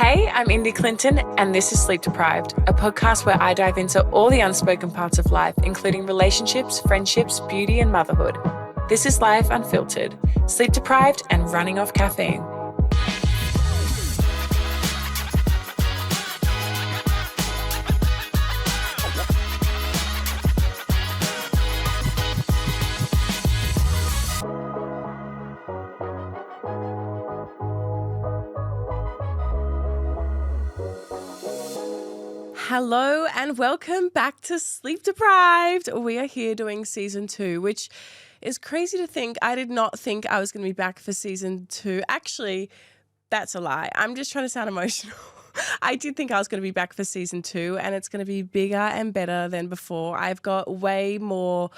Hey, I'm Indy Clinton, and this is Sleep Deprived, a podcast where I dive into all the unspoken parts of life, including relationships, friendships, beauty, and motherhood. This is life unfiltered, sleep deprived, and running off caffeine. Hello and welcome back to Sleep Deprived. We are here doing season 2, which is crazy to think. I did not think I was going to be back for season 2. Actually, that's a lie. I'm just trying to sound emotional. I did think I was going to be back for season 2, and it's going to be bigger and better than before. I've got way more,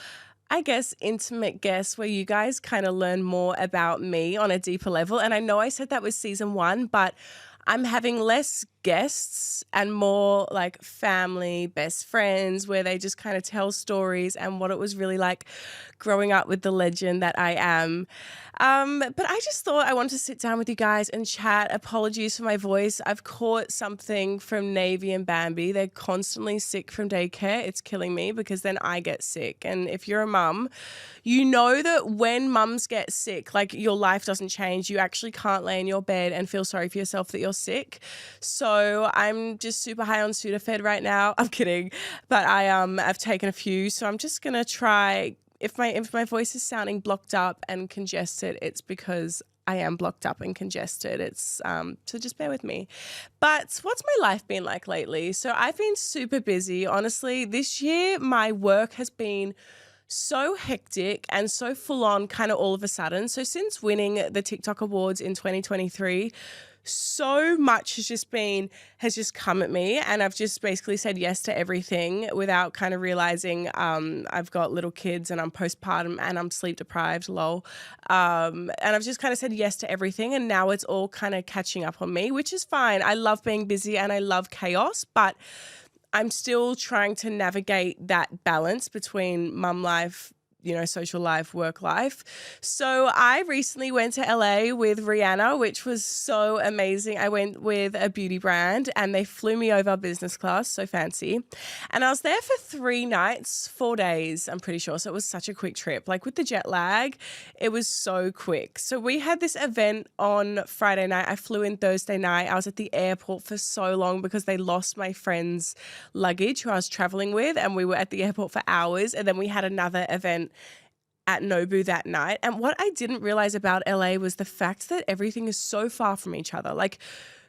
I guess, intimate guests where you guys kind of learn more about me on a deeper level. And I know I said that was season 1, but I'm having less guests and more like family, best friends, where they just kind of tell stories and what it was really like growing up with the legend that I am. But I just thought I wanted to sit down with you guys and chat. Apologies for my voice. I've caught something from Navy and Bambi. They're constantly sick from daycare. It's killing me because then I get sick. And if you're a mum, you know that when mums get sick, like your life doesn't change. You actually can't lay in your bed and feel sorry for yourself that you're sick. So I'm just super high on Sudafed right now. I'm kidding. But I've taken a few. So I'm just going to try. If my voice is sounding blocked up and congested, it's because I am blocked up and congested. It's so just bear with me. But what's my life been like lately? So I've been super busy. Honestly, this year my work has been so hectic and so full on kind of all of a sudden. So since winning the TikTok Awards in 2023, so much has just come at me, and I've just basically said yes to everything without kind of realizing I've got little kids and I'm postpartum and I'm sleep deprived, lol. And I've just kind of said yes to everything, and now it's all kind of catching up on me, which is fine. I love being busy and I love chaos, but I'm still trying to navigate that balance between mum life, social life, work life. So I recently went to LA with Rihanna, which was so amazing. I went with a beauty brand and they flew me over business class, so fancy. And I was there for 3 nights, 4 days, I'm pretty sure. So it was such a quick trip. Like with the jet lag, it was so quick. So we had this event on Friday night. I flew in Thursday night. I was at the airport for so long because they lost my friend's luggage who I was traveling with, and we were at the airport for hours. And then we had another event at Nobu that night. And what I didn't realize about LA was the fact that everything is so far from each other. Like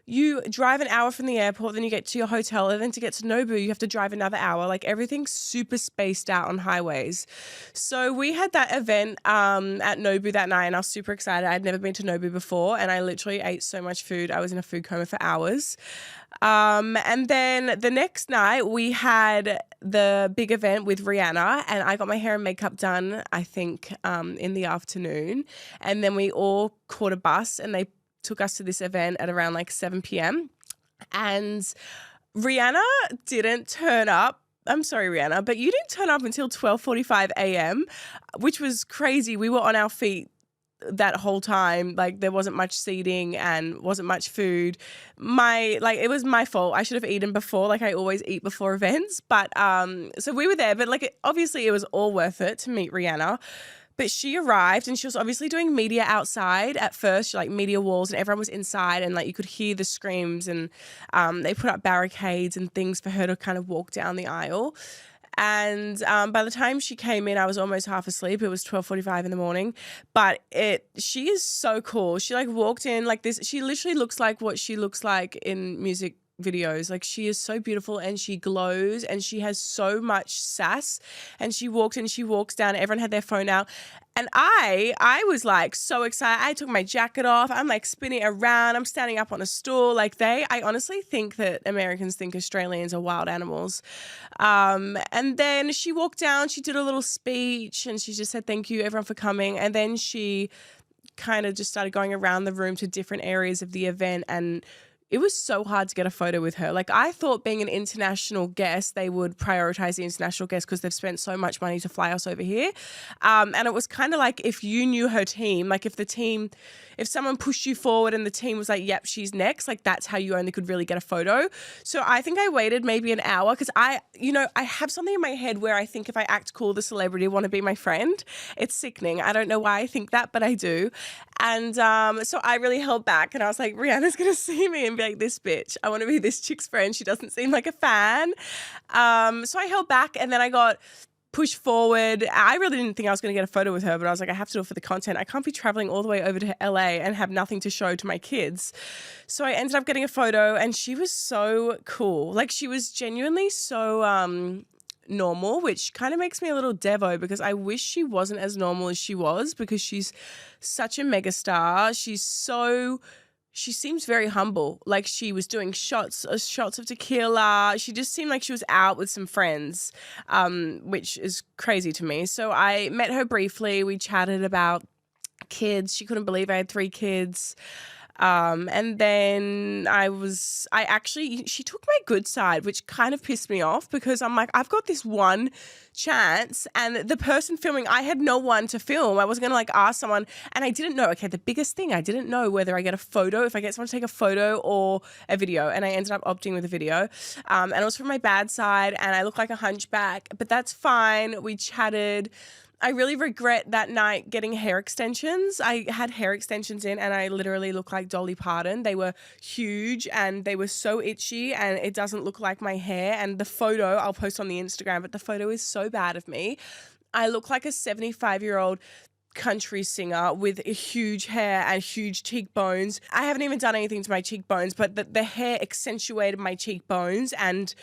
you drive an hour from the airport, then you get to your hotel, and then to get to Nobu, you have to drive another hour. Like everything's super spaced out on highways. So we had that event at Nobu that night, and I was super excited. I'd never been to Nobu before, and I literally ate so much food. I was in a food coma for hours. And then the next night we had the big event with Rihanna, and I got my hair and makeup done, I think, in the afternoon. And then we all caught a bus and they took us to this event at around like 7 p.m. And Rihanna didn't turn up. I'm sorry, Rihanna, but you didn't turn up until 12:45 a.m., which was crazy. We were on our feet that whole time. Like there wasn't much seating and wasn't much food. It was my fault. I should have eaten before. Like I always eat before events. But so we were there, but obviously it was all worth it to meet Rihanna. But she arrived and she was obviously doing media outside at first, like media walls, and everyone was inside, and like you could hear the screams, and they put up barricades and things for her to kind of walk down the aisle. And by the time she came in, I was almost half asleep. It was 12:45 in the morning. But she is so cool. She like walked in like this. She literally looks like what she looks like in music videos. Like she is so beautiful and she glows and she has so much sass. And she walked in, she walks down, everyone had their phone out. And I was like so excited. I took my jacket off. I'm like spinning around. I'm standing up on a stool. I honestly think that Americans think Australians are wild animals. And then she walked down, she did a little speech and she just said, thank you everyone for coming. And then she kind of just started going around the room to different areas of the event and it was so hard to get a photo with her. Like, I thought being an international guest, they would prioritize the international guests because they've spent so much money to fly us over here. And it was kind of like if you knew her team, like if someone pushed you forward and the team was like, yep, she's next, like that's how you only could really get a photo. So I think I waited maybe an hour because I have something in my head where I think if I act cool, the celebrity will want to be my friend. It's sickening. I don't know why I think that, but I do. And so I really held back and I was like, Rihanna's going to see me and be like, this bitch, I want to be this chick's friend. She doesn't seem like a fan. So I held back and then I got pushed forward. I really didn't think I was going to get a photo with her, but I was like, I have to do it for the content. I can't be traveling all the way over to LA and have nothing to show to my kids. So I ended up getting a photo and she was so cool. Like, she was genuinely so normal, which kind of makes me a little devo because I wish she wasn't as normal as she was because she's such a megastar. She seems very humble. Like, she was doing shots of tequila. She just seemed like she was out with some friends, which is crazy to me. So I met her briefly. We chatted about kids. She couldn't believe I had 3 kids. And then she took my good side, which kind of pissed me off because I'm like, I've got this one chance and the person filming, I had no one to film. I was going to like ask someone and I didn't know. Okay. The biggest thing, I didn't know whether I get a photo, if I get someone to take a photo or a video, and I ended up opting with a video. And it was from my bad side and I look like a hunchback, but that's fine. We chatted. I really regret that night getting hair extensions. I had hair extensions in and I literally look like Dolly Parton. They were huge and they were so itchy and it doesn't look like my hair. And the photo I'll post on the Instagram, but the photo is so bad of me. I look like a 75-year-old country singer with huge hair and huge cheekbones. I haven't even done anything to my cheekbones, but the hair accentuated my cheekbones and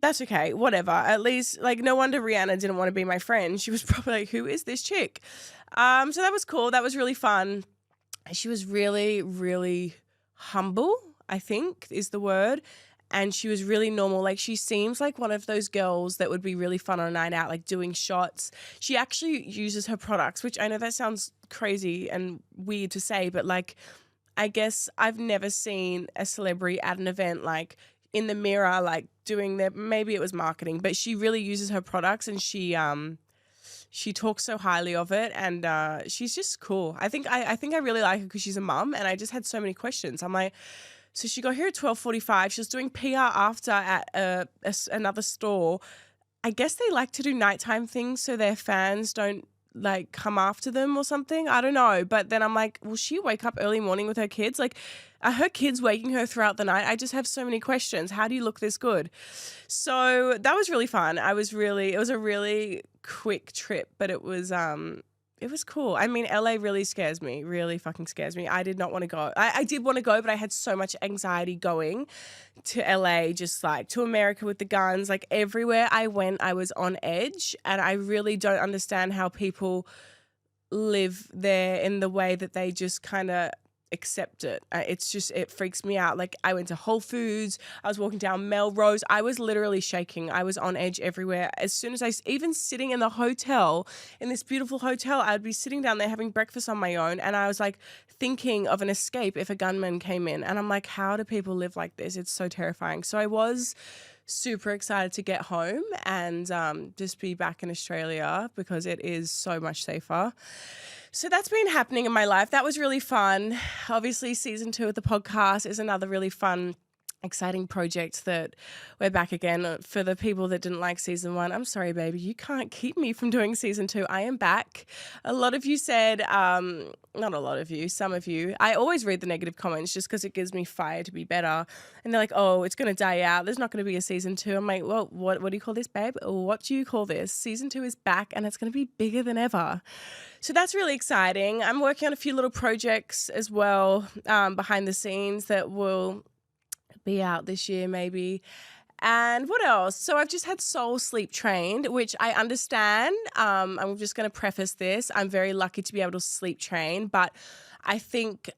that's okay, whatever. At least, like, no wonder Rihanna didn't want to be my friend. She was probably like, who is this chick? So that was cool. That was really fun. She was really, really humble, I think is the word. And she was really normal. Like, she seems like one of those girls that would be really fun on a night out, like doing shots. She actually uses her products, which I know that sounds crazy and weird to say, but like, I guess I've never seen a celebrity at an event, like, in the mirror, like doing maybe it was marketing, but she really uses her products and she talks so highly of it and she's just cool. I think I really like her because she's a mum and I just had so many questions. I'm like, so she got here at 12:45. She was doing PR after at another store. I guess they like to do nighttime things so their fans don't like come after them or something. I don't know. But then I'm like, will she wake up early morning with her kids? Like, are her kids waking her throughout the night? I just have so many questions. How do you look this good? So that was really fun. It was a really quick trip, but it was cool. I mean, LA really scares me, really fucking scares me. I did not want to go. I did want to go, but I had so much anxiety going to LA, just like to America with the guns. Like, everywhere I went, I was on edge, and I really don't understand how people live there in the way that they just kind of accept it. It freaks me out. Like, I went to Whole Foods, I was walking down Melrose, I was literally shaking. I was on edge everywhere. As soon as even sitting in the hotel, in this beautiful hotel, I'd be sitting down there having breakfast on my own, and I was like thinking of an escape if a gunman came in, and I'm like, how do people live like this? It's so terrifying. So I was super excited to get home and just be back in Australia because it is so much safer. So that's been happening in my life. That was really fun. Obviously, season 2 of the podcast is another really fun, exciting project that we're back again. For the people that didn't like season 1, I'm sorry, baby. You can't keep me from doing season 2. I am back. A lot of you said, not a lot of you, some of you. I always read the negative comments just because it gives me fire to be better. And they're like, oh, it's going to die out. There's not going to be a season 2. I'm like, well, what do you call this, babe? What do you call this? Season 2 is back and it's going to be bigger than ever. So that's really exciting. I'm working on a few little projects as well behind the scenes that will be out this year maybe. And what else? So I've just had Soul Sleep trained, which I understand. I'm just going to preface this. I'm very lucky to be able to sleep train, but I think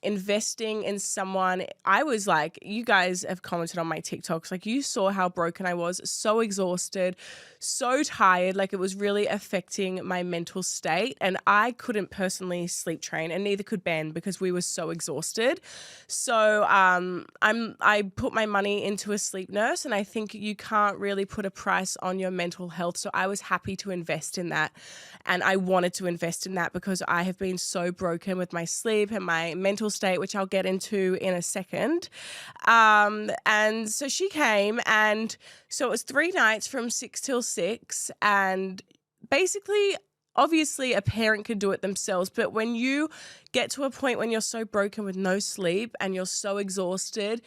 investing in someone, I was like, you guys have commented on my TikToks, like you saw how broken I was, so exhausted, so tired, like it was really affecting my mental state. And I couldn't personally sleep train, and neither could Ben, because we were so exhausted. So I put my money into a sleep nurse, and I think you can't really put a price on your mental health. So I was happy to invest in that, and I wanted to invest in that because I have been so broken with my sleep and my mental state, which I'll get into in a second. And so she came, and so it was 3 nights from 6 till 6, and basically, obviously a parent could do it themselves, but when you get to a point when you're so broken with no sleep and you're so exhausted,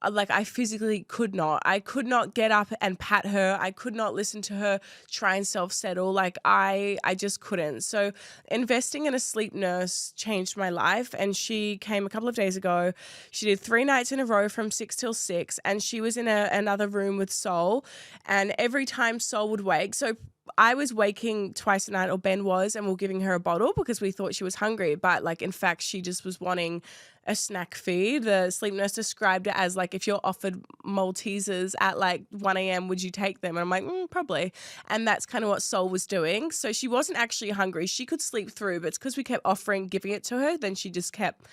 like I physically could not. I could not get up and pat her. I could not listen to her try and self-settle. Like I just couldn't. So investing in a sleep nurse changed my life, and she came a couple of days ago. She did 3 nights in a row from 6 till 6, and she was in another room with Sol, and every time Sol would wake, so I was waking twice a night, or Ben was, and we were giving her a bottle because we thought she was hungry. But like, in fact, she just was wanting a snack feed. The sleep nurse described it as like, if you're offered Maltesers at like 1 a.m., would you take them? And I'm like, probably. And that's kind of what Sol was doing. So she wasn't actually hungry. She could sleep through, but it's because we kept giving it to her. Then she just kept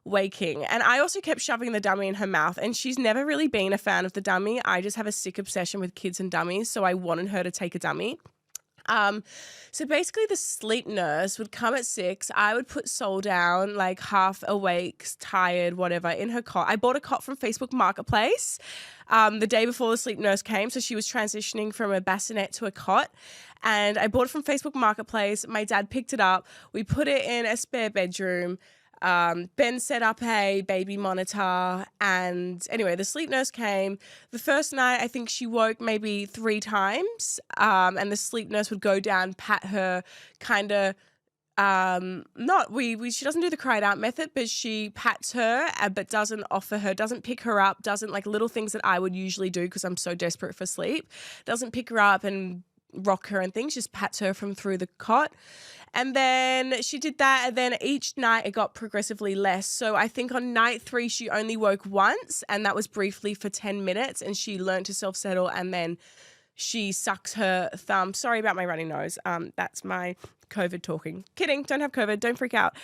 waking. And I also kept shoving the dummy in her mouth, and she's never really been a fan of the dummy. I just have a sick obsession with kids and dummies, so I wanted her to take a dummy. So basically the sleep nurse would come at 6. I would put Sol down, like half awake, tired, whatever, in her cot. I bought a cot from Facebook Marketplace the day before the sleep nurse came. So she was transitioning from a bassinet to a cot. And I bought it from Facebook Marketplace. My dad picked it up. We put it in a spare bedroom. Ben set up a baby monitor, and anyway, the sleep nurse came. The first night, I think she woke maybe 3 times, and the sleep nurse would go down, pat her, kind of, she doesn't do the cried out method, but she pats her, but doesn't pick her up, doesn't like little things that I would usually do because I'm so desperate for sleep, doesn't pick her up and rock her and things, just pats her from through the cot. And then she did that, and then each night it got progressively less. So I think on night 3, she only woke once, and that was briefly for 10 minutes, and she learned to self-settle, and then she sucks her thumb. Sorry about my runny nose. That's my COVID talking. Kidding, don't have COVID, don't freak out.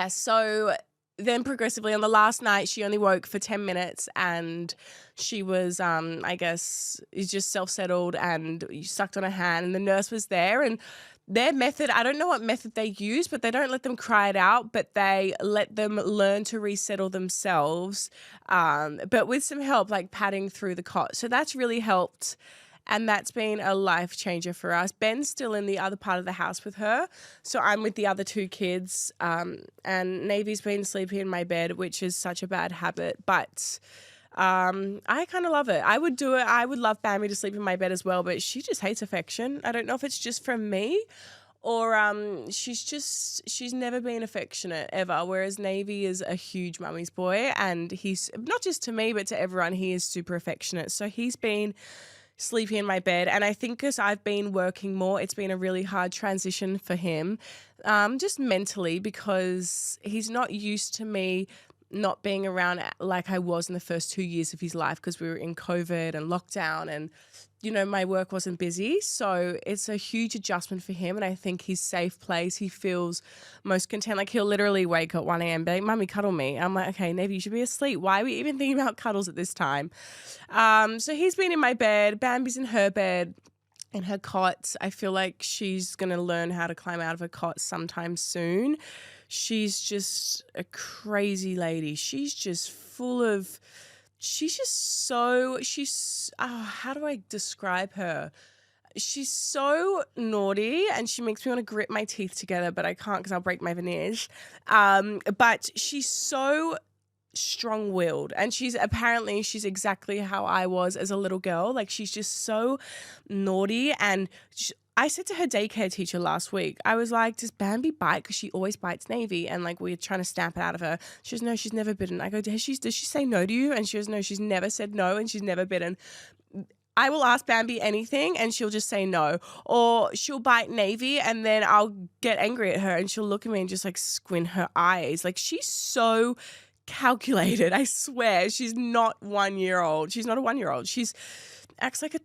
So then progressively on the last night, she only woke for 10 minutes, and she was, I guess, is just self-settled, and sucked on her hand, and the nurse was there, and their method, I don't know what method they use, but they don't let them cry it out, but they let them learn to resettle themselves, but with some help, like patting through the cot. So that's really helped, and that's been a life changer for us. Ben's still in the other part of the house with her, so I'm with the other 2 kids, and Navy's been sleeping in my bed, which is such a bad habit, but I kind of love it. I would do it. I would love Bambi to sleep in my bed as well, but she just hates affection. I don't know if it's just from me, or she's never been affectionate ever, whereas Navy is a huge mummy's boy, and he's not just to me but to everyone, he is super affectionate. So he's been sleeping in my bed, and I think because I've been working more, it's been a really hard transition for him, just mentally, because he's not used to me not being around like I was in the first 2 years of his life, because we were in COVID and lockdown, and my work wasn't busy. So it's a huge adjustment for him, and I think his safe place, he feels most content. Like he'll literally wake at 1 a.m. be like, "Mummy, cuddle me." I'm like, "Okay, Navy, you should be asleep. Why are we even thinking about cuddles at this time?" So he's been in my bed. Bambi's in her bed, in her cot. I feel like she's going to learn how to climb out of her cot sometime soon. She's just a crazy lady. She's just how do I describe her? She's so naughty, and she makes me want to grit my teeth together, but I can't because I'll break my veneers. But she's so strong-willed, and she's exactly how I was as a little girl. Like, she's just so naughty, and I said to her daycare teacher last week, I was like, "Does Bambi bite?" Because she always bites Navy, and like we're trying to stamp it out of her. She goes, "No, she's never bitten." I go, does she say no to you? And she goes, "No, she's never said no, and she's never bitten." I will ask Bambi anything and she'll just say no. Or she'll bite Navy and then I'll get angry at her and she'll look at me and just like squint her eyes. Like she's so calculated. I swear she's not 1 year old. She's not a 1 year old. She's acts like a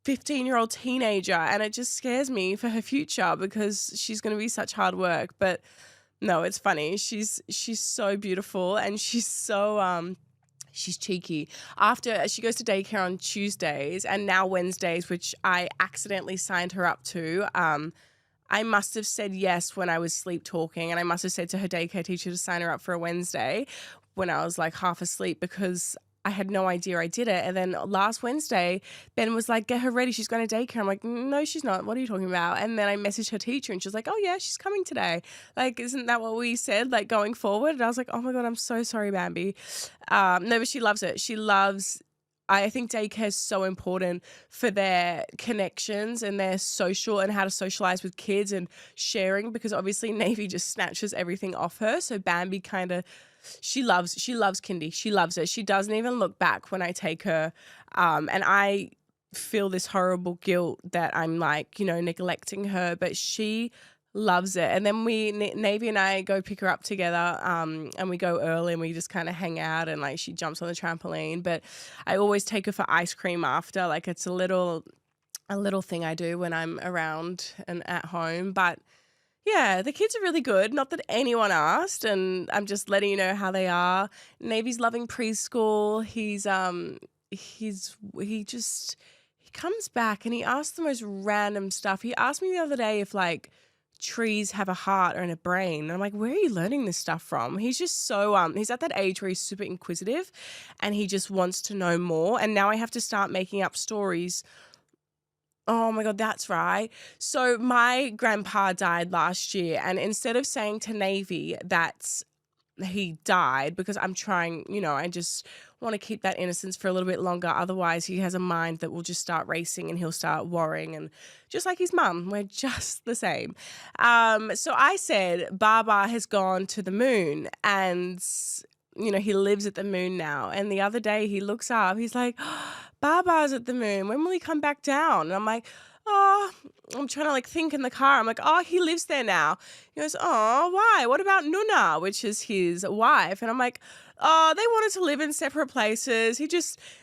15-year-old teenager and it just scares me for her future because she's going to be such hard work. But no, it's funny. She's so beautiful and she's so she's cheeky. After she goes to daycare on Tuesdays and now Wednesdays, which I accidentally signed her up to. I must have said yes when I was sleep talking, and I must have said to her daycare teacher to sign her up for a Wednesday when I was like half asleep because I had no idea I did it. And then last Wednesday, Ben was like, get her ready. She's going to daycare. I'm like, no, she's not. What are you talking about? And then I messaged her teacher and she was like, oh yeah, she's coming today. Like, isn't that what we said, like going forward? And I was like, oh my God, I'm so sorry, Bambi. No, but she loves it. I think daycare is so important for their connections and their social and how to socialize with kids and sharing because obviously Navy just snatches everything off her. So Bambi kind of, she loves kindy. She loves it. She doesn't even look back when I take her. And I feel this horrible guilt that I'm like, neglecting her, but she loves it. And then Navy and I go pick her up together and we go early and we just kind of hang out and like she jumps on the trampoline. But I always take her for ice cream after. Like it's a little thing I do when I'm around and at home. But yeah, the kids are really good. Not that anyone asked, and I'm just letting you know how they are. Navy's loving preschool. He comes back and he asks the most random stuff. He asked me the other day if like trees have a heart and a brain. And I'm like, where are you learning this stuff from? He's just so he's at that age where he's super inquisitive and he just wants to know more. And now I have to start making up stories. Oh my God, that's right. So my grandpa died last year, and instead of saying to Navy that he died, because I'm trying, I just want to keep that innocence for a little bit longer. Otherwise, he has a mind that will just start racing and he'll start worrying. And just like his mum, we're just the same. So I said, Baba has gone to the moon and he lives at the moon now. And the other day he looks up, he's like, oh, Baba's at the moon. When will he come back down? And I'm like, oh, I'm trying to like think in the car. I'm like, oh, he lives there now. He goes, oh, why? What about Nuna, which is his wife? And I'm like, oh, they wanted to live in separate places.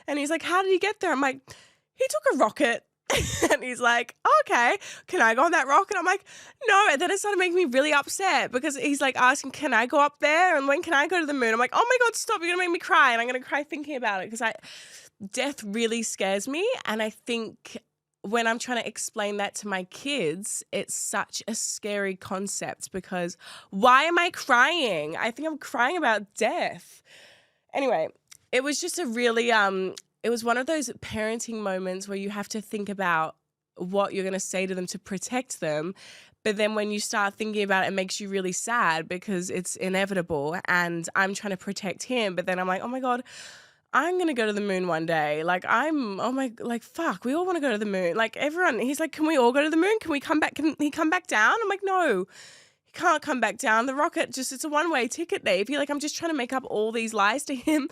And he's like, how did he get there? I'm like, he took a rocket. And he's like, oh, okay, can I go on that rocket? I'm like, no. And then it started making me really upset because he's like asking, can I go up there? And when can I go to the moon? I'm like, oh my God, stop. You're going to make me cry. And I'm going to cry thinking about it because death really scares me. And I think when I'm trying to explain that to my kids, it's such a scary concept because why am I crying? I think I'm crying about death. Anyway, it was just a really, it was one of those parenting moments where you have to think about what you're going to say to them to protect them. But then when you start thinking about it, it makes you really sad because it's inevitable and I'm trying to protect him. But then I'm like, oh my God, I'm going to go to the moon one day. Like fuck, we all want to go to the moon. Like everyone, he's like, can we all go to the moon? Can we come back? Can he come back down? I'm like, no, he can't come back down. The rocket it's a one-way ticket, Dave. Like, I'm just trying to make up all these lies to him.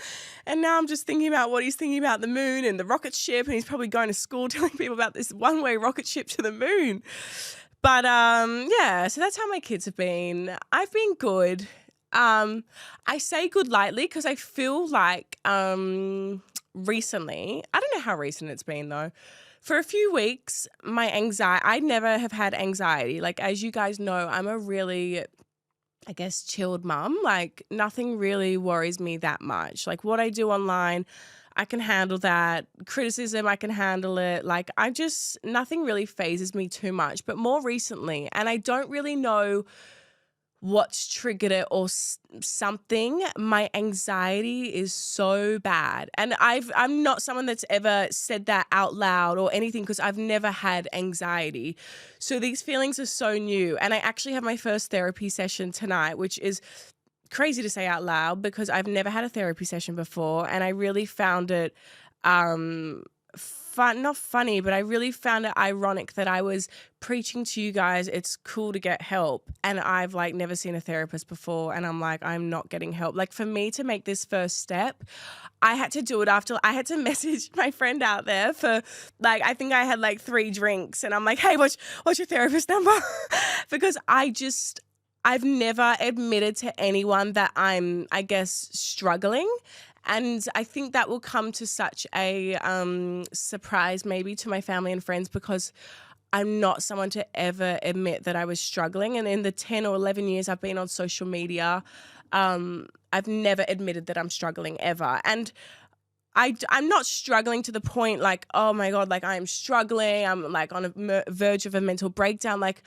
And now I'm just thinking about what he's thinking about the moon and the rocket ship. And he's probably going to school telling people about this one-way rocket ship to the moon. But yeah, so that's how my kids have been. I've been good. I say good lightly because I feel like recently, I don't know how recent it's been though, for a few weeks, my anxiety, I never have had anxiety. Like, as you guys know, I'm a really, I guess, chilled mum. Like, nothing really worries me that much. Like, what I do online, I can handle that. Criticism, I can handle it. Like, nothing really phases me too much. But more recently, and I don't really know what's triggered it or something, my anxiety is so bad. And I'm not someone that's ever said that out loud or anything because I've never had anxiety. So these feelings are so new. And I actually have my first therapy session tonight, which is crazy to say out loud because I've never had a therapy session before. And I really found it not funny, but I really found it ironic that I was preaching to you guys it's cool to get help, and I've like never seen a therapist before, and I'm like, I'm not getting help. Like, for me to make this first step, I had to do it after I had to message my friend out there for like, I think I had like 3 drinks, and I'm like, hey, what's your therapist number? Because I've never admitted to anyone that I'm, I guess, struggling. And I think that will come to such a surprise maybe to my family and friends, because I'm not someone to ever admit that I was struggling. And in the 10 or 11 years I've been on social media, I've never admitted that I'm struggling ever. And I'm not struggling to the point like, oh my God, like I'm struggling. I'm like on a verge of a mental breakdown. Like,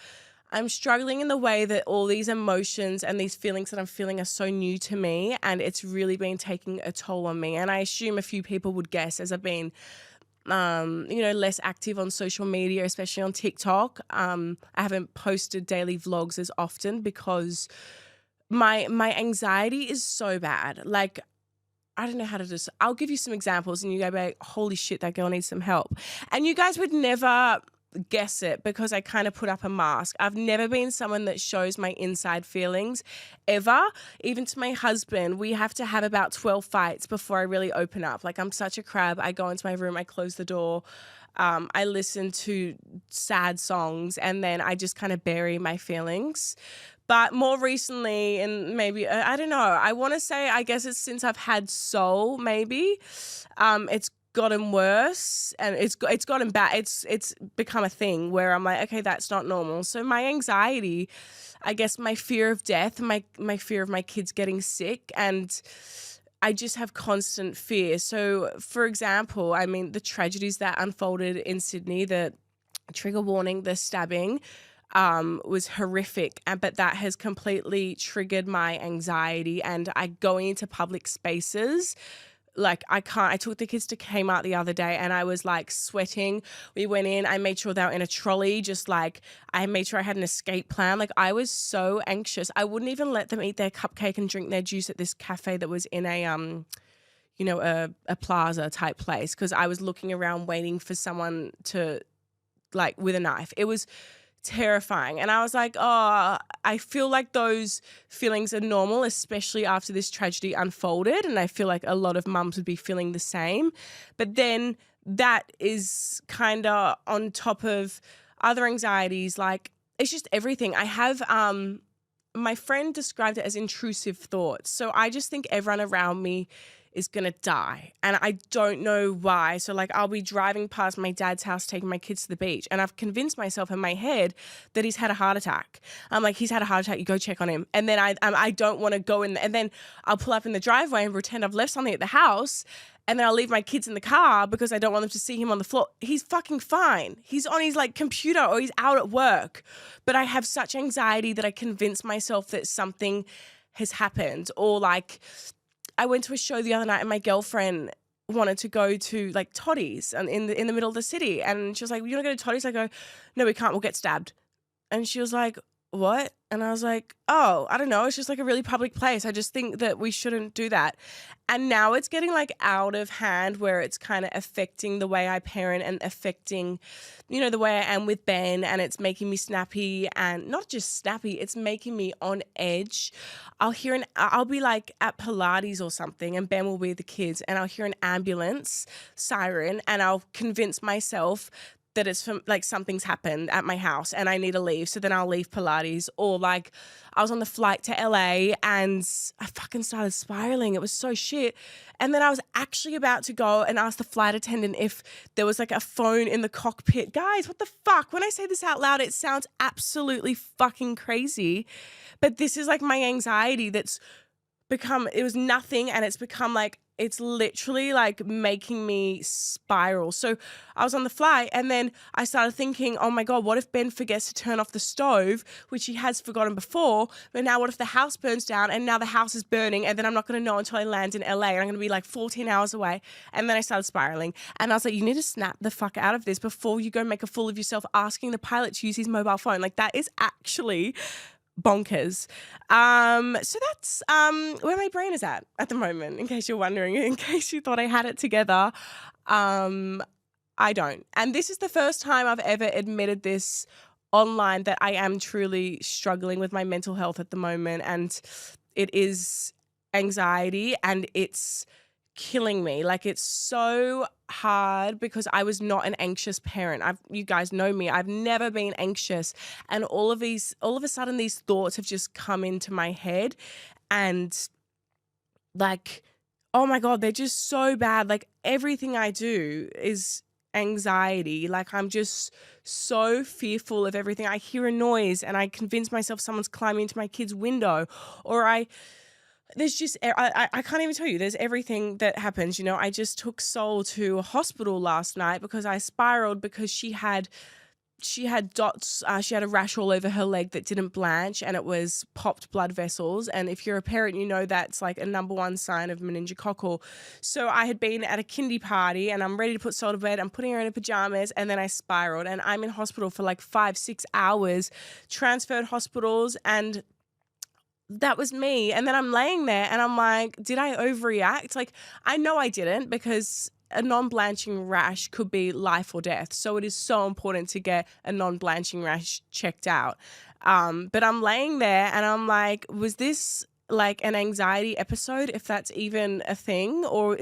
I'm struggling in the way that all these emotions and these feelings that I'm feeling are so new to me, and it's really been taking a toll on me. And I assume a few people would guess, as I've been, less active on social media, especially on TikTok. I haven't posted daily vlogs as often because my anxiety is so bad. Like, I don't know how to just, I'll give you some examples and you go like, holy shit, that girl needs some help. And you guys would never guess it because I kind of put up a mask. I've never been someone that shows my inside feelings ever. Even to my husband, we have to have about 12 fights before I really open up. Like, I'm such a crab. I go into my room, I close the door, I listen to sad songs, and then I just kind of bury my feelings. But more recently, and maybe, I don't know, I want to say, I guess it's since I've had soul, maybe, it's gotten worse, and it's gotten bad. It's become a thing where I'm like, okay, that's not normal. So my anxiety, I guess my fear of death, my fear of my kids getting sick, and I just have constant fear. So, for example, I mean, the tragedies that unfolded in Sydney, the trigger warning, the stabbing, was horrific, but that has completely triggered my anxiety, and going into public spaces, like, I can't. I took the kids to Kmart the other day and I was like sweating. We went in, I made sure they were in a trolley, just like I made sure I had an escape plan. Like, I was so anxious. I wouldn't even let them eat their cupcake and drink their juice at this cafe that was in a a plaza type place, because I was looking around waiting for someone to, like, with a knife. It was terrifying. And I was like, oh, I feel like those feelings are normal, especially after this tragedy unfolded. And I feel like a lot of mums would be feeling the same. But then that is kind of on top of other anxieties. Like, it's just everything. I have, my friend described it as intrusive thoughts. So I just think everyone around me is going to die. And I don't know why. So, like, I'll be driving past my dad's house, taking my kids to the beach, and I've convinced myself in my head that he's had a heart attack. I'm like, he's had a heart attack, you go check on him. And then I don't want to go in, and then I'll pull up in the driveway and pretend I've left something at the house, and then I'll leave my kids in the car because I don't want them to see him on the floor. He's fucking fine. He's on his, like, computer, or he's out at work. But I have such anxiety that I convince myself that something has happened. Or, like, I went to a show the other night and my girlfriend wanted to go to, like, Toddy's and in the middle of the city. And she was like, you want to go to Toddy's? I go, no, we can't. We'll get stabbed. And she was like, what? And I was like, oh, I don't know. It's just like a really public place. I just think that we shouldn't do that. And now it's getting, like, out of hand, where it's kind of affecting the way I parent and affecting, the way I am with Ben. And it's making me snappy, and not just snappy, it's making me on edge. I'll be like at Pilates or something, and Ben will be with the kids, and I'll hear an ambulance siren, and I'll convince myself that it's from, like, something's happened at my house and I need to leave. So then I'll leave Pilates. Or, like, I was on the flight to LA and I fucking started spiraling. It was so shit. And then I was actually about to go and ask the flight attendant if there was, like, a phone in the cockpit. Guys, what the fuck? When I say this out loud, it sounds absolutely fucking crazy. But this is, like, my anxiety that's become, it was nothing, and it's become, like, it's literally, like, making me spiral. So I was on the flight, and then I started thinking, oh my God, what if Ben forgets to turn off the stove, which he has forgotten before, but now what if the house burns down, and now the house is burning, and then I'm not going to know until I land in LA, and I'm going to be like 14 hours away. And then I started spiraling, and I was like, you need to snap the fuck out of this before you go make a fool of yourself asking the pilot to use his mobile phone. Like, that is actually bonkers. So that's where my brain is at the moment, in case you're wondering, in case you thought I had it together. I don't. And this is the first time I've ever admitted this online, that I am truly struggling with my mental health at the moment. And it is anxiety, and it's killing me. Like, it's so hard because I was not an anxious parent. You guys know me. I've never been anxious. And all of a sudden, these thoughts have just come into my head, and like, oh my God, they're just so bad. Like, everything I do is anxiety. Like, I'm just so fearful of everything. I hear a noise and I convince myself someone's climbing into my kid's window, or there's just, I can't even tell you, there's everything that happens. You know, I just took Sol to a hospital last night because I spiraled because she had dots. She had a rash all over her leg that didn't blanch, and it was popped blood vessels. And if you're a parent, you know that's like a number one sign of meningococcal. So I had been at a kindy party, and I'm ready to put Sol to bed. I'm putting her in her pajamas, and then I spiraled, and I'm in hospital for like 5-6 hours, transferred hospitals, and that was me. And then I'm laying there and I'm like, did I overreact? Like, I know I didn't, because a non-blanching rash could be life or death. So it is so important to get a non-blanching rash checked out. But I'm laying there and I'm like, was this like an anxiety episode, if that's even a thing, or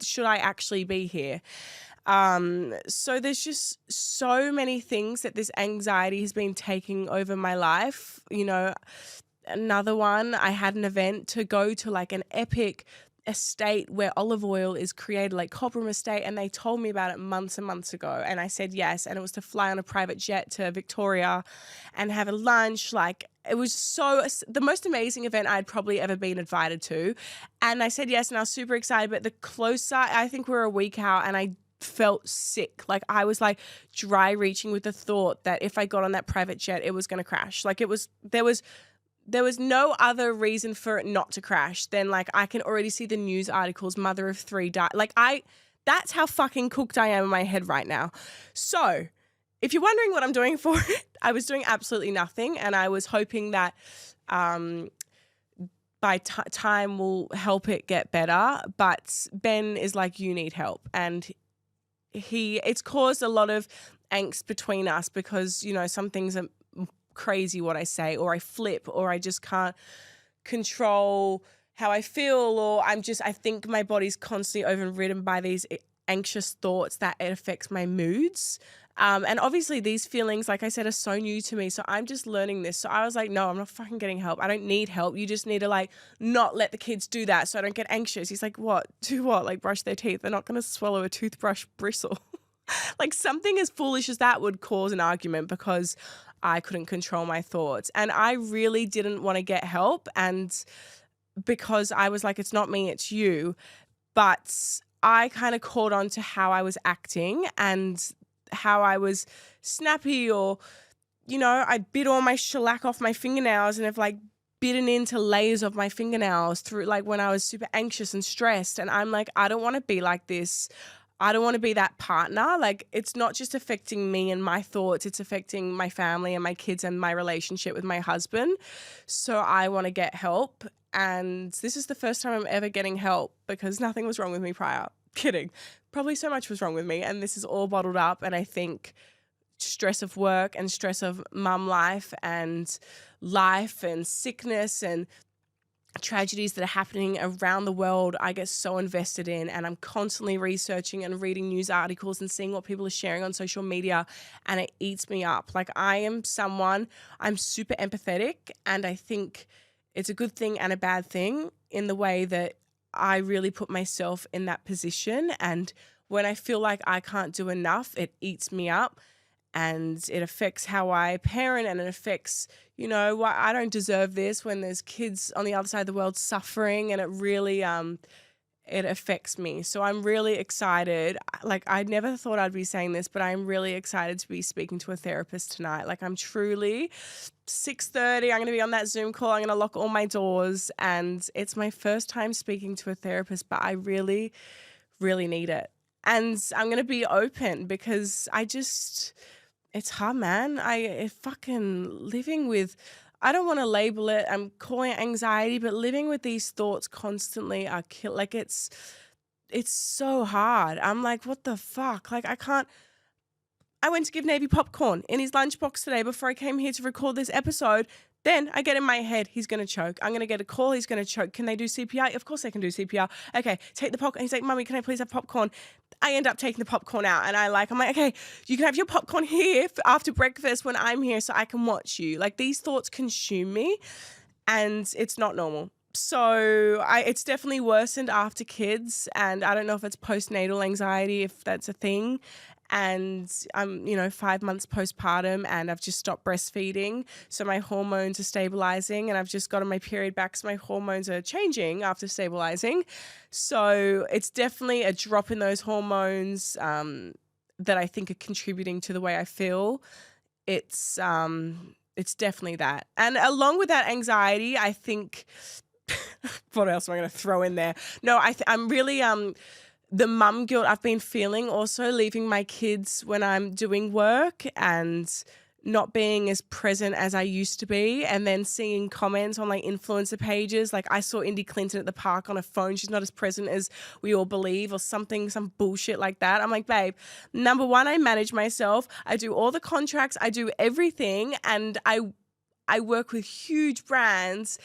should I actually be here? So there's just so many things that this anxiety has been taking over my life. You know, another one, I had an event to go to, like an epic estate where olive oil is created, like Cobram Estate, and they told me about it months and months ago, and I said yes, and it was to fly on a private jet to Victoria and have a lunch. Like, it was the most amazing event I'd probably ever been invited to, and I said yes, and I was super excited. But the closer, I think we're a week out, and I felt sick. Like, I was like dry reaching with the thought that if I got on that private jet, it was going to crash. Like, there was no other reason for it not to crash than, like, I can already see the news articles, mother of 3 died. Like, that's how fucking cooked I am in my head right now. So if you're wondering what I'm doing for it, I was doing absolutely nothing. And I was hoping that by time will help it get better. But Ben is like, you need help. And it's caused a lot of angst between us because, you know, some things are crazy what I say, or I flip, or I just can't control how I feel, or I think my body's constantly overridden by these anxious thoughts that it affects my moods. And obviously these feelings, like I said, are so new to me. So I'm just learning this. So I was like, no, I'm not fucking getting help. I don't need help. You just need to, like, not let the kids do that so I don't get anxious. He's like, what? Do what? Like, brush their teeth. They're not going to swallow a toothbrush bristle. Like, something as foolish as that would cause an argument because I couldn't control my thoughts. And I really didn't want to get help. And because I was like, it's not me, it's you. But I kind of caught on to how I was acting and how I was snappy, or, you know, I bit all my shellac off my fingernails and have like bitten into layers of my fingernails through, like, when I was super anxious and stressed. And I'm like, I don't want to be like this. I don't want to be that partner. Like, it's not just affecting me and my thoughts, it's affecting my family and my kids and my relationship with my husband. So I want to get help. And this is the first time I'm ever getting help because nothing was wrong with me prior. Kidding. Probably so much was wrong with me. And this is all bottled up. And I think stress of work and stress of mum life and sickness and tragedies that are happening around the world, I get so invested in, and I'm constantly researching and reading news articles and seeing what people are sharing on social media, and it eats me up. Like, I'm super empathetic, and I think it's a good thing and a bad thing in the way that I really put myself in that position, and when I feel like I can't do enough, it eats me up. And it affects how I parent, and it affects, you know, why I don't deserve this when there's kids on the other side of the world suffering, and it really it affects me. So I'm really excited. Like, I never thought I'd be saying this, but I'm really excited to be speaking to a therapist tonight. Like, I'm truly 6:30. I'm going to be on that Zoom call. I'm going to lock all my doors, and it's my first time speaking to a therapist, but I really, really need it. And I'm going to be open because it's hard, man. I don't want to label it, I'm calling it anxiety, but living with these thoughts constantly are like, it's so hard. I'm like, what the fuck? Like, I went to give Navy popcorn in his lunchbox today before I came here to record this episode. Then I get in my head, he's going to choke. I'm going to get a call, he's going to choke. Can they do CPR? Of course they can do CPR. Okay, take the popcorn. He's like, Mummy, can I please have popcorn? I end up taking the popcorn out and I'm like, okay, you can have your popcorn here after breakfast when I'm here so I can watch you. Like, these thoughts consume me and it's not normal. So it's definitely worsened after kids, and I don't know if it's postnatal anxiety, if that's a thing. And I'm, 5 months postpartum and I've just stopped breastfeeding. So my hormones are stabilizing and I've just gotten my period back. So my hormones are changing after stabilizing. So it's definitely a drop in those hormones that I think are contributing to the way I feel. It's definitely that. And along with that anxiety, I think, what else am I going to throw in there? No, I'm really, the mum guilt I've been feeling, also leaving my kids when I'm doing work and not being as present as I used to be, and then seeing comments on like influencer pages. Like, I saw Indy Clinton at the park on a phone. She's not as present as we all believe, or something, some bullshit like that. I'm like, babe, number one, I manage myself. I do all the contracts. I do everything. And I work with huge brands.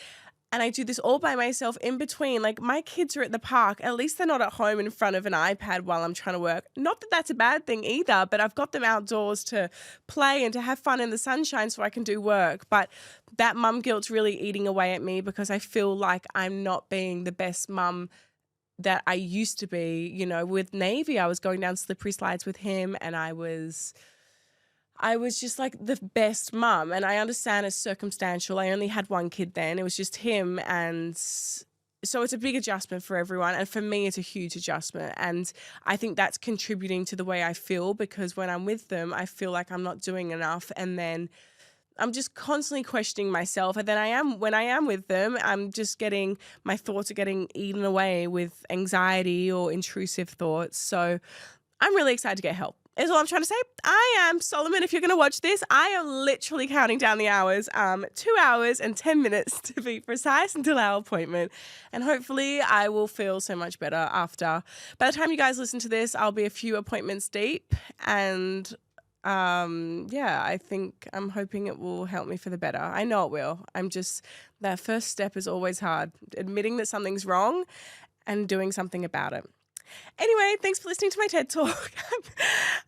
And I do this all by myself in between. Like, my kids are at the park. At least they're not at home in front of an iPad while I'm trying to work. Not that that's a bad thing either, but I've got them outdoors to play and to have fun in the sunshine so I can do work. But that mum guilt's really eating away at me because I feel like I'm not being the best mum that I used to be. With Navy, I was going down slippery slides with him and I was just like the best mum, and I understand it's circumstantial. I only had one kid then. It was just him, and so it's a big adjustment for everyone, and for me it's a huge adjustment, and I think that's contributing to the way I feel, because when I'm with them I feel like I'm not doing enough, and then I'm just constantly questioning myself, and then when I am with them, my thoughts are getting eaten away with anxiety or intrusive thoughts. So I'm really excited to get help, is all I'm trying to say. I am, Solomon, if you're going to watch this, I am literally counting down the hours, 2 hours and 10 minutes to be precise until our appointment. And hopefully I will feel so much better after. By the time you guys listen to this, I'll be a few appointments deep. And I'm hoping it will help me for the better. I know it will. That first step is always hard. Admitting that something's wrong and doing something about it. Anyway, thanks for listening to my TED Talk.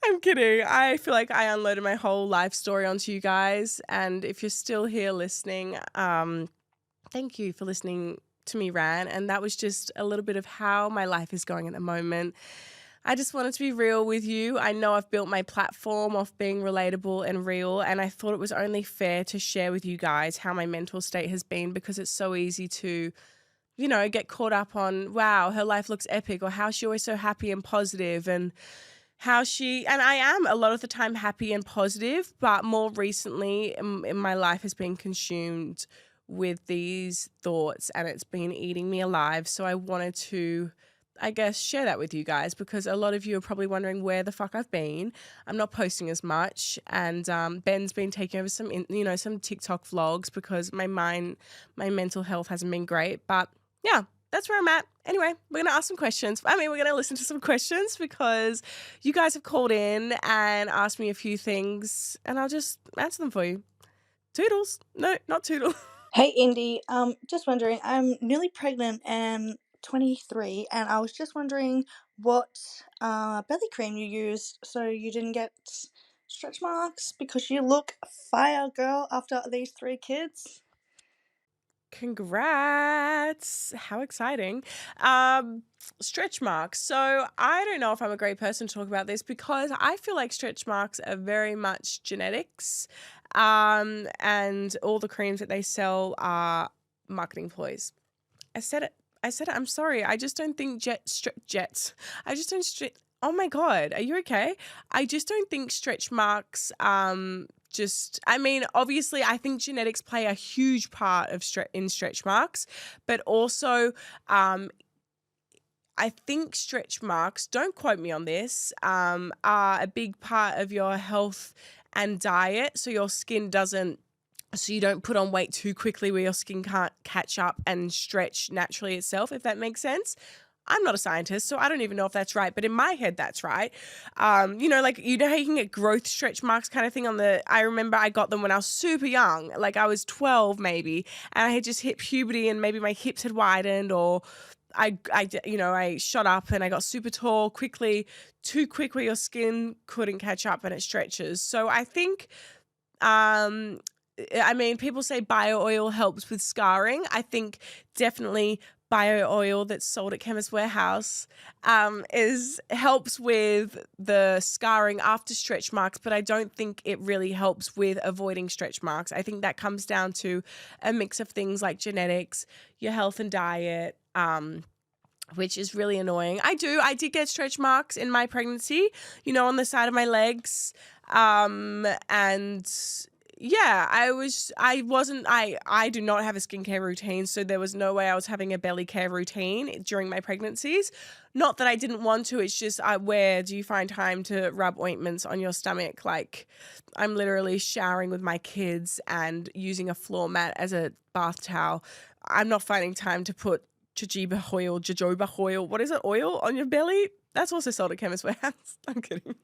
I'm kidding. I feel like I unloaded my whole life story onto you guys. And if you're still here listening, thank you for listening to me rant. And that was just a little bit of how my life is going at the moment. I just wanted to be real with you. I know I've built my platform off being relatable and real, and I thought it was only fair to share with you guys how my mental state has been, because it's so easy to get caught up on, wow, her life looks epic, or how she always so happy and positive, and and I am a lot of the time happy and positive, but more recently in my life has been consumed with these thoughts and it's been eating me alive. So I wanted to, I guess, share that with you guys, because a lot of you are probably wondering where the fuck I've been. I'm not posting as much, and Ben's been taking over some TikTok vlogs because my mental health hasn't been great, but yeah, that's where I'm at. Anyway, we're going to ask some questions. We're going to listen to some questions because you guys have called in and asked me a few things, and I'll just answer them for you. Toodles. No, not toodle. Hey, Indy. Just wondering, I'm newly pregnant and 23, and I was just wondering what belly cream you used so you didn't get stretch marks, because you look fire, girl, after these 3 kids. Congrats. How exciting. Stretch marks. So I don't know if I'm a great person to talk about this, because I feel like stretch marks are very much genetics. And all the creams that they sell are marketing ploys. I said it. I'm sorry. I just don't think jets. I just don't oh my God. Are you okay? I just don't think stretch marks, obviously, I think genetics play a huge part of in stretch marks, but also, I think stretch marks, don't quote me on this, are a big part of your health and diet, so you don't put on weight too quickly where your skin can't catch up and stretch naturally itself, if that makes sense. I'm not a scientist, so I don't even know if that's right, but in my head, that's right. Like, you know how you can get growth stretch marks kind of thing I remember I got them when I was super young, like I was 12 maybe, and I had just hit puberty and maybe my hips had widened or I shot up and I got super tall quickly, too quick where your skin couldn't catch up and it stretches. So I think I mean, people say bio oil helps with scarring. I think definitely bio oil that's sold at Chemist Warehouse is helps with the scarring after stretch marks, but I don't think it really helps with avoiding stretch marks. I think that comes down to a mix of things like genetics, your health and diet. Which is really annoying. I did get stretch marks in my pregnancy, on the side of my legs. And yeah, I do not have a skincare routine, so there was no way I was having a belly care routine during my pregnancies. Not that I didn't want to, it's just where do you find time to rub ointments on your stomach? Like, I'm literally showering with my kids and using a floor mat as a bath towel. I'm not finding time to put jojoba oil, what is it, oil on your belly? That's also sold at Chemist Warehouse. I'm kidding.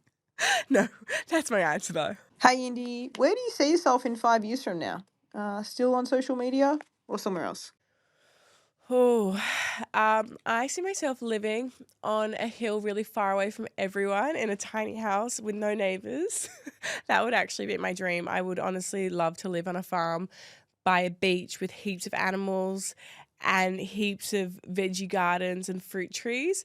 No, that's my answer though. Hey, Indy, where do you see yourself in 5 years from now? Still on social media or somewhere else? Oh, I see myself living on a hill really far away from everyone in a tiny house with no neighbors. That would actually be my dream. I would honestly love to live on a farm by a beach with heaps of animals and heaps of veggie gardens and fruit trees.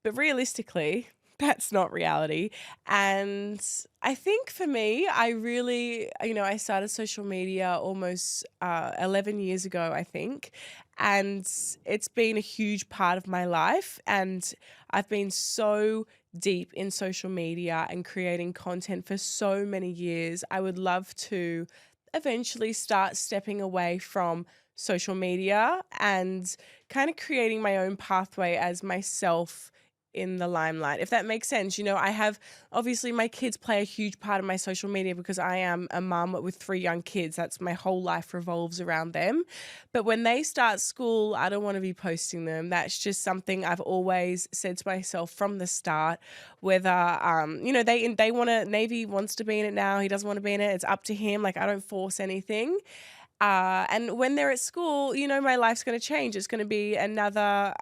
But realistically, that's not reality. And I think for me, I really, I started social media almost 11 years ago, I think. And it's been a huge part of my life. And I've been so deep in social media and creating content for so many years. I would love to eventually start stepping away from social media and kind of creating my own pathway as myself in the limelight, if that makes sense. I have obviously my kids play a huge part of my social media because I am a mum with 3 young kids. That's my whole life revolves around them. But when they start school, I don't want to be posting them. That's just something I've always said to myself from the start. Whether they want to, Navy wants to be in it now, he doesn't want to be in it. It's up to him. Like, I don't force anything. And when they're at school, my life's going to change. It's going to be another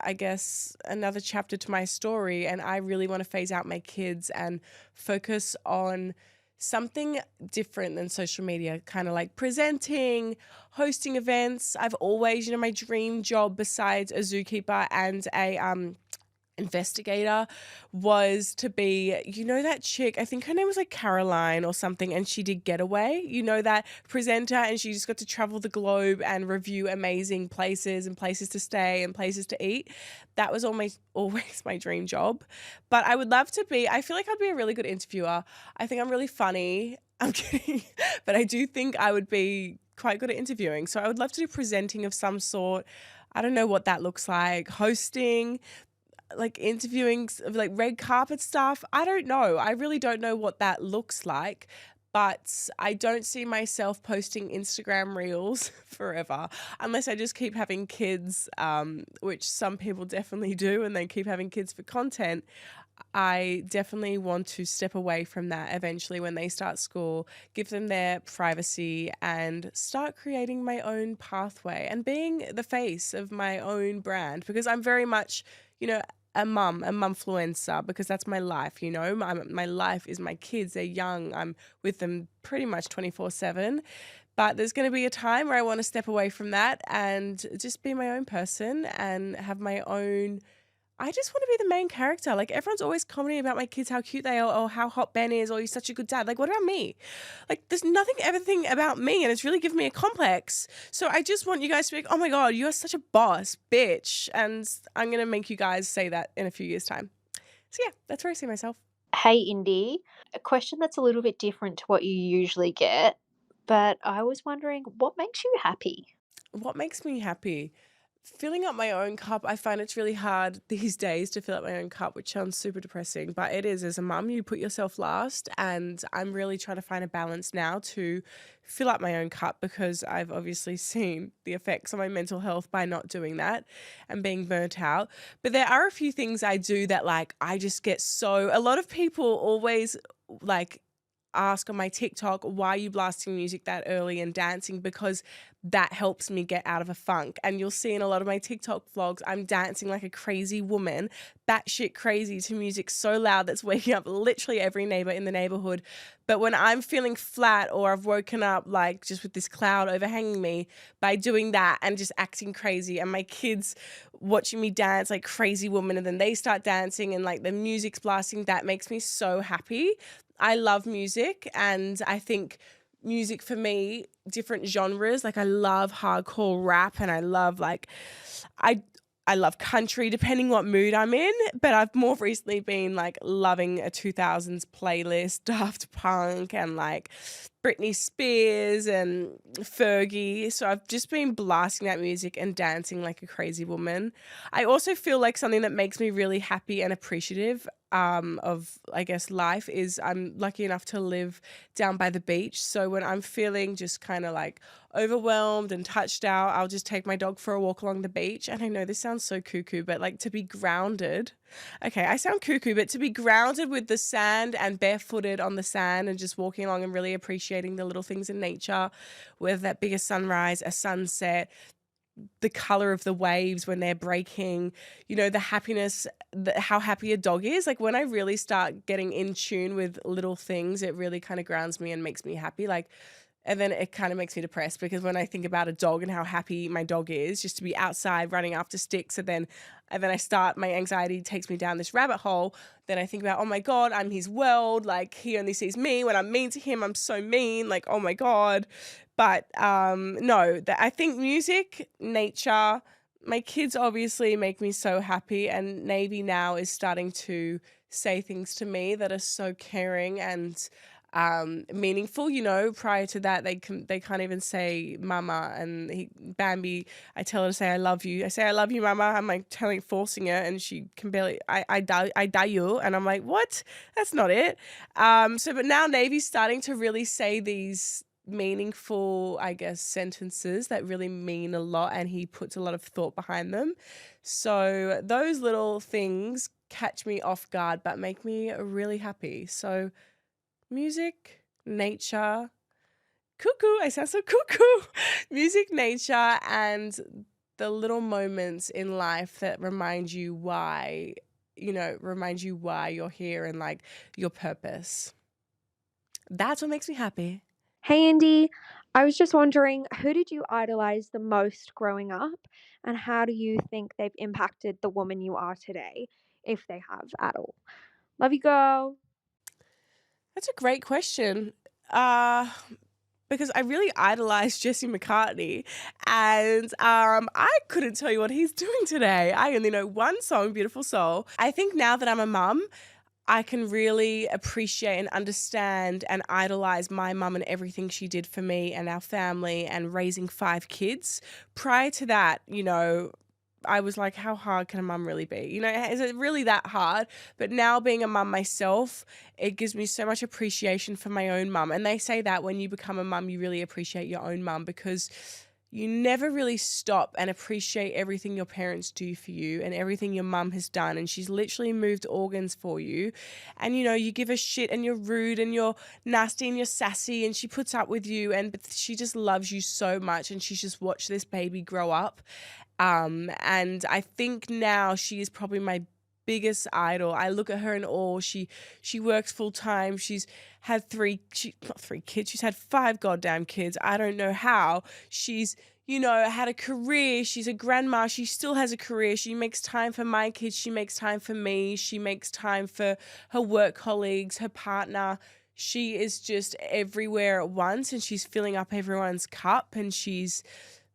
chapter to my story. And I really want to phase out my kids and focus on something different than social media, kind of like presenting, hosting events. I've always, my dream job besides a zookeeper and a investigator was to be, that chick, I think her name was like Caroline or something, and she did Getaway, that presenter, and she just got to travel the globe and review amazing places and places to stay and places to eat. That was always my dream job. But I would love to be, I feel like I'd be a really good interviewer. I think I'm really funny. I'm kidding. But I do think I would be quite good at interviewing. So I would love to do presenting of some sort. I don't know what that looks like. Hosting, like interviewing, like red carpet stuff. I don't know. I really don't know what that looks like, but I don't see myself posting Instagram reels forever unless I just keep having kids, which some people definitely do, and they keep having kids for content. I definitely want to step away from that eventually when they start school, give them their privacy and start creating my own pathway and being the face of my own brand, because I'm very much, a mumfluencer, because that's my life, my life is my kids. They're young. I'm with them pretty much 24/7. But there's going to be a time where I want to step away from that and just be my own person and have my own. I just want to be the main character. Like, everyone's always commenting about my kids, how cute they are, or how hot Ben is, or he's such a good dad. Like, what about me? Like, there's everything about me, and it's really given me a complex. So I just want you guys to be like, oh my God, you are such a boss, bitch. And I'm going to make you guys say that in a few years' time. So yeah, that's where I see myself. Hey, Indy. A question that's a little bit different to what you usually get, but I was wondering what makes you happy? What makes me happy? Filling up my own cup, I find it's really hard these days to fill up my own cup, which sounds super depressing, but it is. As a mum, you put yourself last, and I'm really trying to find a balance now to fill up my own cup because I've obviously seen the effects on my mental health by not doing that and being burnt out. But there are a few things I do that, like, I just get so, a lot of people always like ask on my TikTok, why are you blasting music that early and dancing? Because that helps me get out of a funk. And you'll see in a lot of my TikTok vlogs, I'm dancing like a crazy woman, batshit crazy to music so loud that's waking up literally every neighbor in the neighborhood. But when I'm feeling flat or I've woken up like just with this cloud overhanging me, by doing that and just acting crazy and my kids watching me dance like crazy woman and then they start dancing and like the music's blasting, that makes me so happy. I love music, and I think music for me, different genres, like I love hardcore rap and I love like I I love country depending what mood I'm in, but I've more recently been like loving a 2000s playlist, Daft Punk and like Britney Spears and Fergie. So I've just been blasting that music and dancing like a crazy woman. I also feel like something that makes me really happy and appreciative of, I guess, life is I'm lucky enough to live down by the beach. So when I'm feeling just kind of like overwhelmed and touched out, I'll just take my dog for a walk along the beach. And I know this sounds so cuckoo, but like to be grounded. Okay, I sound cuckoo, but to be grounded with the sand and barefooted on the sand and just walking along and really appreciating the little things in nature, whether that be a sunrise, a sunset, the color of the waves when they're breaking, you know, the happiness, how happy a dog is. Like when I really start getting in tune with little things, it really kind of grounds me and makes me happy. Like, and then it kind of makes me depressed because when I think about a dog and how happy my dog is just to be outside running after sticks, and then I start, my anxiety takes me down this rabbit hole. Then I think about, oh my God, I'm his world. Like he only sees me when I'm mean to him. I'm so mean. Like, oh my God. But no, I think music, nature, my kids obviously make me so happy. And Navy now is starting to say things to me that are so caring and meaningful. You know, prior to that, they can't even say mama. And Bambi, I tell her to say I love you. I say I love you, mama. I'm like forcing her, and she can barely. I die you, and I'm like, what? That's not it. But now Navy's starting to really say these meaningful, I guess, sentences that really mean a lot, and he puts a lot of thought behind them. So those little things catch me off guard but make me really happy. So music, nature, cuckoo, I sound so cuckoo. Music, nature, and the little moments in life that remind you why you're here and like your purpose. That's what makes me happy. Hey, Andy. I was just wondering, who did you idolize the most growing up, and how do you think they've impacted the woman you are today, if they have at all? Love you, girl. That's a great question. Because I really idolized Jesse McCartney, and I couldn't tell you what he's doing today. I only know one song, Beautiful Soul. I think now that I'm a mum, I can really appreciate and understand and idolize my mum and everything she did for me and our family and raising 5 kids. Prior to that, you know, I was like, how hard can a mum really be? You know, is it really that hard? But now being a mum myself, it gives me so much appreciation for my own mum. And they say that when you become a mum, you really appreciate your own mum because you never really stop and appreciate everything your parents do for you and everything your mum has done. And she's literally moved organs for you. And, you know, you give her shit and you're rude and you're nasty and you're sassy and she puts up with you. But she just loves you so much and she's just watched this baby grow up. And I think now she is probably my biggest idol. I look at her in awe. She works full time. She's had not 3 kids. She's had 5 goddamn kids. I don't know how. She's, you know, had a career. She's a grandma. She still has a career. She makes time for my kids. She makes time for me. She makes time for her work colleagues, her partner. She is just everywhere at once and she's filling up everyone's cup and she's,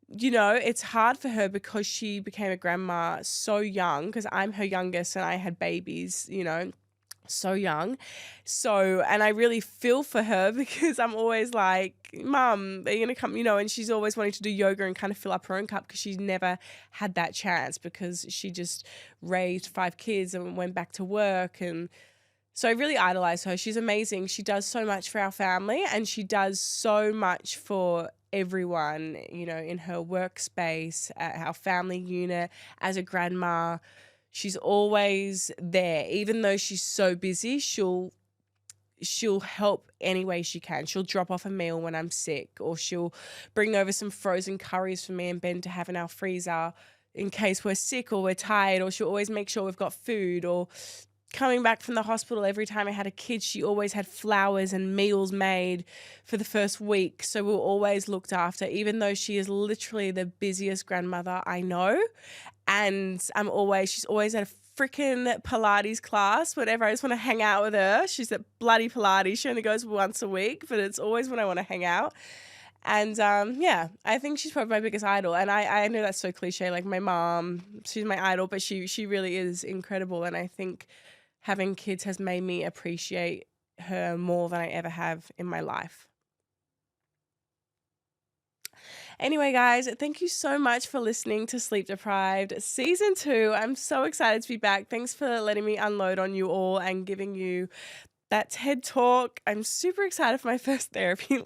you know, it's hard for her because she became a grandma so young because I'm her youngest and I had babies, you know, so young. So, and I really feel for her because I'm always like, Mum, are you going to come, and she's always wanting to do yoga and kind of fill up her own cup because she's never had that chance because she just raised 5 kids and went back to work. And so I really idolize her. She's amazing. She does so much for our family and she does so much for everyone, in her workspace, at our family unit, as a grandma. She's always there. Even though she's so busy, she'll help any way she can. She'll drop off a meal when I'm sick, or she'll bring over some frozen curries for me and Ben to have in our freezer in case we're sick or we're tired, or she'll always make sure we've got food. Or coming back from the hospital, every time I had a kid, she always had flowers and meals made for the first week. So we were always looked after, even though she is literally the busiest grandmother I know. And she's always at a freaking Pilates class whenever I just want to hang out with her. She's at bloody Pilates. She only goes once a week, but it's always when I want to hang out. And I think she's probably my biggest idol. And I know that's so cliche, like my mom, she's my idol, but she really is incredible. And I think having kids has made me appreciate her more than I ever have in my life. Anyway, guys, thank you so much for listening to Sleep Deprived Season 2. I'm so excited to be back. Thanks for letting me unload on you all and giving you that TED Talk. I'm super excited for my first therapy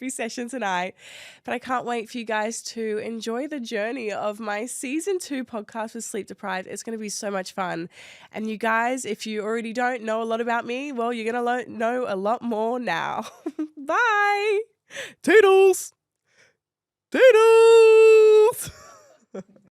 session tonight. But I can't wait for you guys to enjoy the journey of my Season 2 podcast with Sleep Deprived. It's going to be so much fun. And you guys, if you already don't know a lot about me, well, you're going to know a lot more now. Bye! Toodles! Toodles!